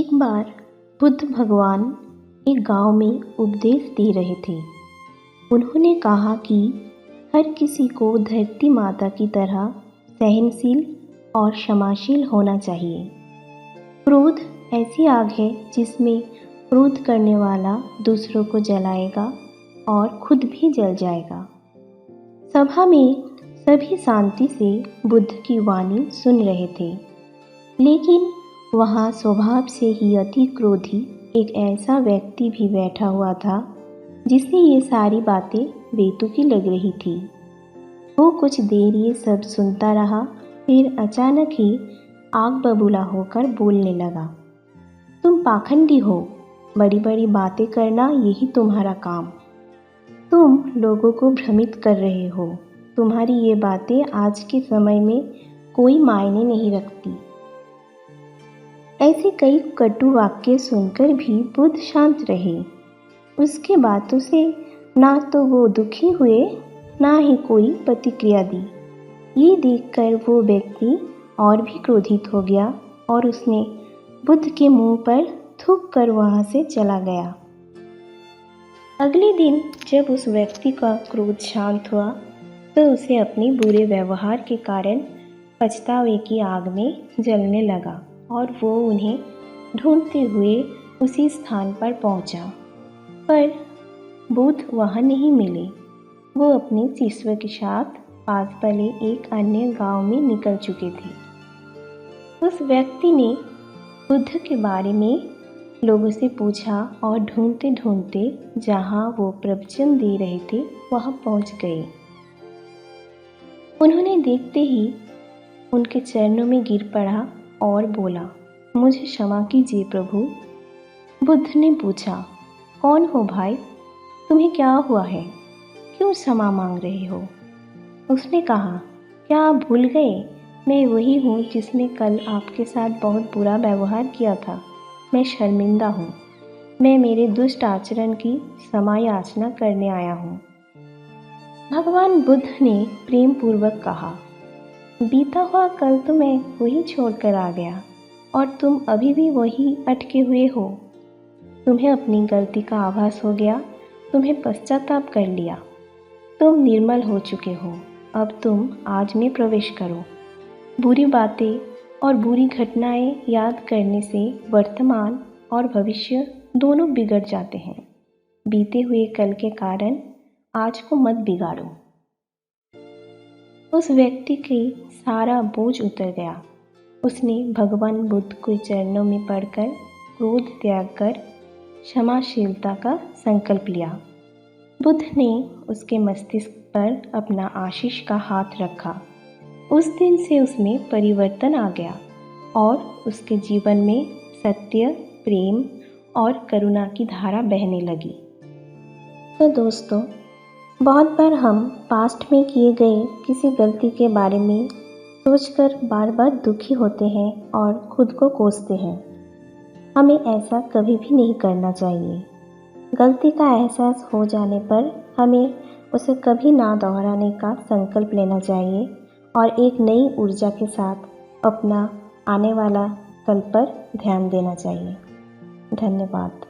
एक बार बुद्ध भगवान एक गांव में उपदेश दे रहे थे। उन्होंने कहा कि हर किसी को धरती माता की तरह सहनशील और क्षमाशील होना चाहिए। क्रोध ऐसी आग है जिसमें क्रोध करने वाला दूसरों को जलाएगा और खुद भी जल जाएगा। सभा में सभी शांति से बुद्ध की वाणी सुन रहे थे, लेकिन वहाँ स्वभाव से ही अति क्रोधी एक ऐसा व्यक्ति भी बैठा हुआ था जिसे ये सारी बातें बेतुकी लग रही थी। वो कुछ देर ये सब सुनता रहा, फिर अचानक ही आग बबूला होकर बोलने लगा। तुम पाखंडी हो, बड़ी बड़ी बातें करना यही तुम्हारा काम। तुम लोगों को भ्रमित कर रहे हो। तुम्हारी ये बातें आज के समय में कोई मायने नहीं रखती। ऐसे कई कटु वाक्य सुनकर भी बुद्ध शांत रहे। उसके बातों से ना तो वो दुखी हुए, ना ही कोई प्रतिक्रिया दी। ये देखकर वो व्यक्ति और भी क्रोधित हो गया और उसने बुद्ध के मुंह पर थूक कर वहाँ से चला गया। अगले दिन जब उस व्यक्ति का क्रोध शांत हुआ तो उसे अपने बुरे व्यवहार के कारण पछतावे की आग में जलने लगा और वो उन्हें ढूंढते हुए उसी स्थान पर पहुंचा, पर बुद्ध वहां नहीं मिले। वो अपने शिष्य के साथ पास वाले एक अन्य गांव में निकल चुके थे। उस व्यक्ति ने बुद्ध के बारे में लोगों से पूछा और ढूंढते ढूंढते जहां वो प्रवचन दे रहे थे वहां पहुंच गए। उन्होंने देखते ही उनके चरणों में गिर पड़ा और बोला, मुझे क्षमा कीजिए प्रभु। बुद्ध ने पूछा, कौन हो भाई? तुम्हें क्या हुआ है? क्यों क्षमा मांग रहे हो? उसने कहा, क्या आप भूल गए? मैं वही हूँ जिसने कल आपके साथ बहुत बुरा व्यवहार किया था। मैं शर्मिंदा हूँ। मैं मेरे दुष्ट आचरण की क्षमा याचना करने आया हूँ। भगवान बुद्ध ने प्रेम पूर्वक कहा, बीता हुआ कल तो मैं वही छोड़कर आ गया और तुम अभी भी वही अटके हुए हो। तुम्हें अपनी गलती का आभास हो गया, तुम्हें पश्चाताप कर लिया। तुम निर्मल हो चुके हो। अब तुम आज में प्रवेश करो। बुरी बातें और बुरी घटनाएं याद करने से वर्तमान और भविष्य दोनों बिगड़ जाते हैं। बीते हुए कल के कारण आज को मत बिगाड़ो। उस व्यक्ति के सारा बोझ उतर गया। उसने भगवान बुद्ध के चरणों में पड़कर क्रोध त्याग कर क्षमाशीलता का संकल्प लिया। बुद्ध ने उसके मस्तिष्क पर अपना आशीष का हाथ रखा। उस दिन से उसमें परिवर्तन आ गया और उसके जीवन में सत्य, प्रेम और करुणा की धारा बहने लगी। तो दोस्तों, बहुत बार हम पास्ट में किए गए किसी गलती के बारे में सोचकर बार बार दुखी होते हैं और खुद को कोसते हैं। हमें ऐसा कभी भी नहीं करना चाहिए। गलती का एहसास हो जाने पर हमें उसे कभी ना दोहराने का संकल्प लेना चाहिए और एक नई ऊर्जा के साथ अपना आने वाला कल पर ध्यान देना चाहिए। धन्यवाद।